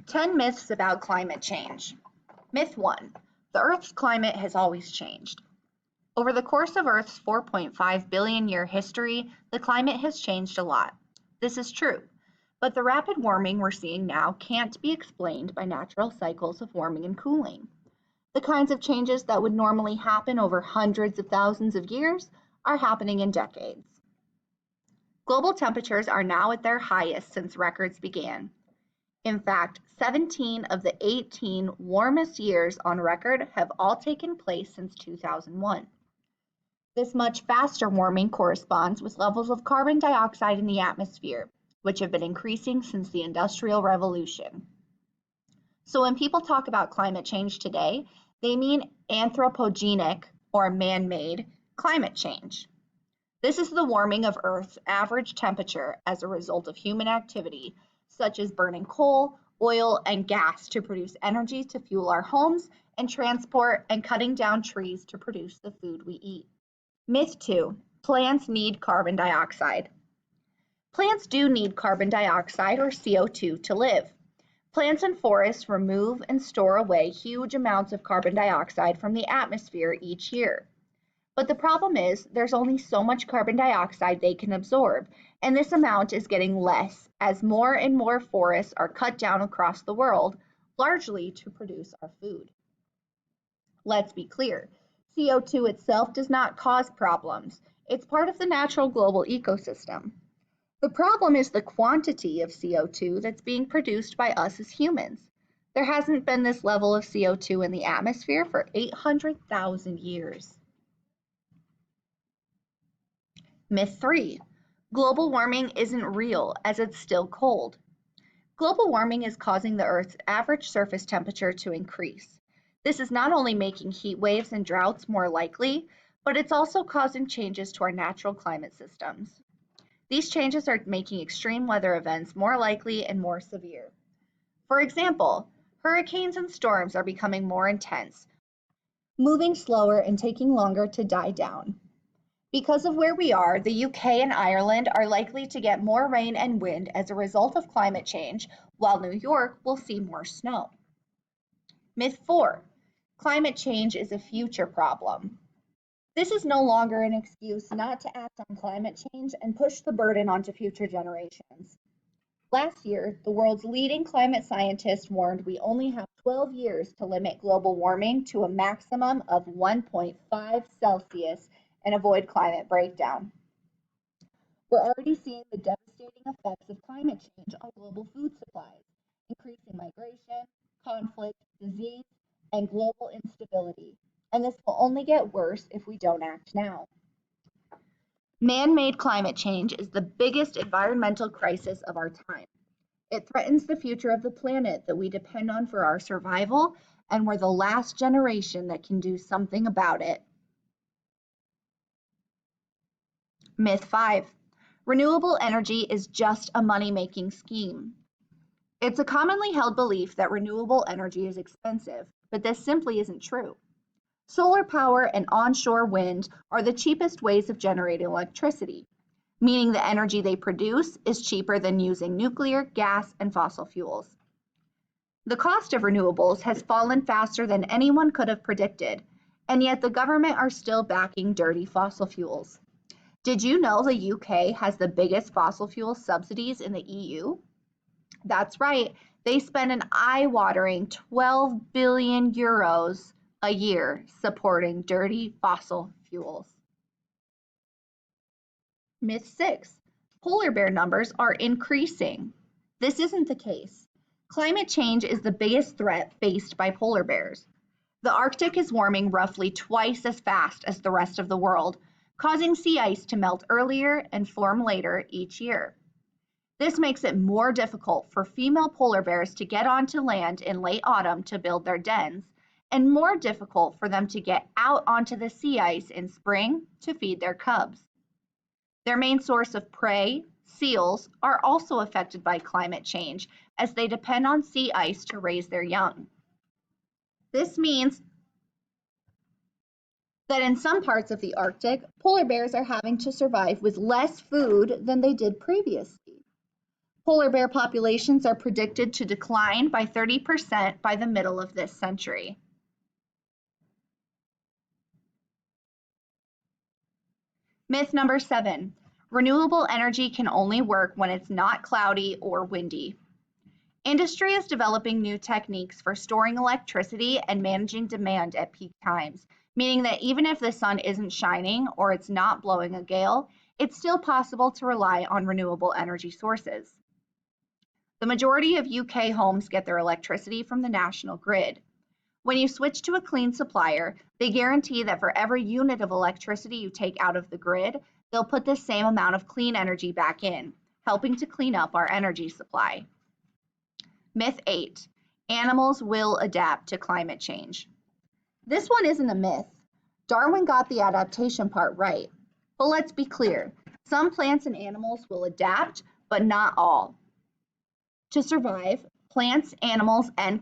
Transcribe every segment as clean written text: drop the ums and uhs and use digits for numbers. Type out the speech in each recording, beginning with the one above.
10 myths about climate change. Myth 1. The Earth's climate has always changed. Over the course of Earth's 4.5 billion year history, the climate has changed a lot. This is true, but the rapid warming we're seeing now can't be explained by natural cycles of warming and cooling. The kinds of changes that would normally happen over hundreds of thousands of years are happening in decades. Global temperatures are now at their highest since records began. In fact, 17 of the 18 warmest years on record have all taken place since 2001. This much faster warming corresponds with levels of carbon dioxide in the atmosphere, which have been increasing since the Industrial Revolution. So when people talk about climate change today, they mean anthropogenic or man-made climate change. This is the warming of Earth's average temperature as a result of human activity, such as burning coal, oil, and gas to produce energy to fuel our homes and transport, and cutting down trees to produce the food we eat. Myth 2. Plants need carbon dioxide. Plants do need carbon dioxide or CO2 to live. Plants and forests remove and store away huge amounts of carbon dioxide from the atmosphere each year. But the problem is there's only so much carbon dioxide they can absorb, and this amount is getting less as more and more forests are cut down across the world, largely to produce our food. Let's be clear, CO2 itself does not cause problems. It's part of the natural global ecosystem. The problem is the quantity of CO2 that's being produced by us as humans. There hasn't been this level of CO2 in the atmosphere for 800,000 years. Myth 3. Global warming isn't real as it's still cold. Global warming is causing the Earth's average surface temperature to increase. This is not only making heat waves and droughts more likely, but it's also causing changes to our natural climate systems. These changes are making extreme weather events more likely and more severe. For example, hurricanes and storms are becoming more intense, moving slower and taking longer to die down. Because of where we are, the UK and Ireland are likely to get more rain and wind as a result of climate change, while New York will see more snow. Myth 4. Climate change is a future problem. This is no longer an excuse not to act on climate change and push the burden onto future generations. Last year, the world's leading climate scientists warned we only have 12 years to limit global warming to a maximum of 1.5 Celsius and avoid climate breakdown. We're already seeing the devastating effects of climate change on global food supplies, increasing migration, conflict, disease, and global instability. And this will only get worse if we don't act now. Man-made climate change is the biggest environmental crisis of our time. It threatens the future of the planet that we depend on for our survival, and we're the last generation that can do something about it. Myth 5. Renewable energy is just a money-making scheme. It's a commonly held belief that renewable energy is expensive, but this simply isn't true. Solar power and onshore wind are the cheapest ways of generating electricity, meaning the energy they produce is cheaper than using nuclear, gas, and fossil fuels. The cost of renewables has fallen faster than anyone could have predicted, and yet the government are still backing dirty fossil fuels. Did you know the UK has the biggest fossil fuel subsidies in the EU? That's right, they spend an eye-watering 12 billion euros a year supporting dirty fossil fuels. Myth 6. Polar bear numbers are increasing. This isn't the case. Climate change is the biggest threat faced by polar bears. The Arctic is warming roughly twice as fast as the rest of the world, causing sea ice to melt earlier and form later each year. This makes it more difficult for female polar bears to get onto land in late autumn to build their dens, and more difficult for them to get out onto the sea ice in spring to feed their cubs. Their main source of prey, seals, are also affected by climate change as they depend on sea ice to raise their young. This means that in some parts of the Arctic, polar bears are having to survive with less food than they did previously. Polar bear populations are predicted to decline by 30% by the middle of this century. Myth number 7, renewable energy can only work when it's not cloudy or windy. Industry is developing new techniques for storing electricity and managing demand at peak times, meaning that even if the sun isn't shining or it's not blowing a gale, it's still possible to rely on renewable energy sources. The majority of UK homes get their electricity from the national grid. When you switch to a clean supplier, they guarantee that for every unit of electricity you take out of the grid, they'll put the same amount of clean energy back in, helping to clean up our energy supply. Myth 8, animals will adapt to climate change. This one isn't a myth. Darwin got the adaptation part right. But let's be clear, some plants and animals will adapt, but not all. To survive, plants, animals, and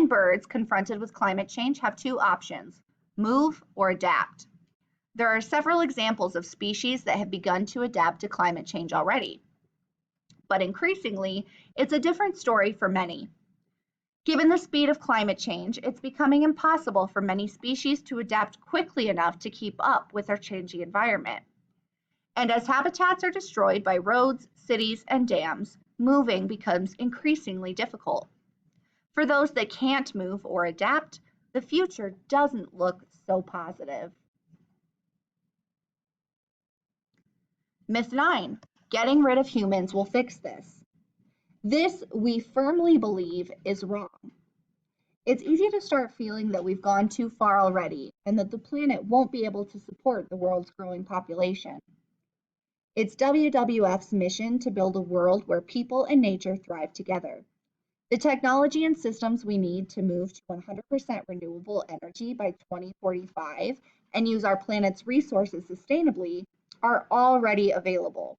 birds confronted with climate change have two options: move or adapt. There are several examples of species that have begun to adapt to climate change already. But increasingly, it's a different story for many. Given the speed of climate change, it's becoming impossible for many species to adapt quickly enough to keep up with our changing environment. And as habitats are destroyed by roads, cities, and dams, moving becomes increasingly difficult. For those that can't move or adapt, the future doesn't look so positive. Myth 9, getting rid of humans will fix this. This, we firmly believe, is wrong. It's easy to start feeling that we've gone too far already and that the planet won't be able to support the world's growing population. It's WWF's mission to build a world where people and nature thrive together. The technology and systems we need to move to 100% renewable energy by 2045 and use our planet's resources sustainably are already available.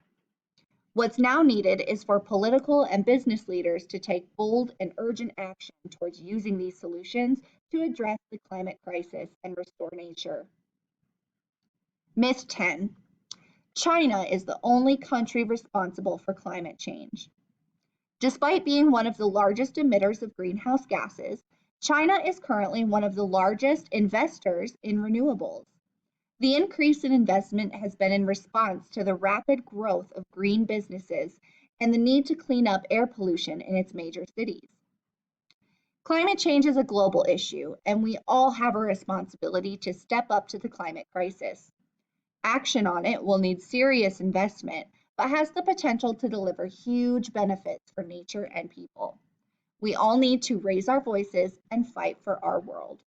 What's now needed is for political and business leaders to take bold and urgent action towards using these solutions to address the climate crisis and restore nature. Myth 10, China is the only country responsible for climate change. Despite being one of the largest emitters of greenhouse gases, China is currently one of the largest investors in renewables. The increase in investment has been in response to the rapid growth of green businesses and the need to clean up air pollution in its major cities. Climate change is a global issue, and we all have a responsibility to step up to the climate crisis. Action on it will need serious investment, but has the potential to deliver huge benefits for nature and people. We all need to raise our voices and fight for our world.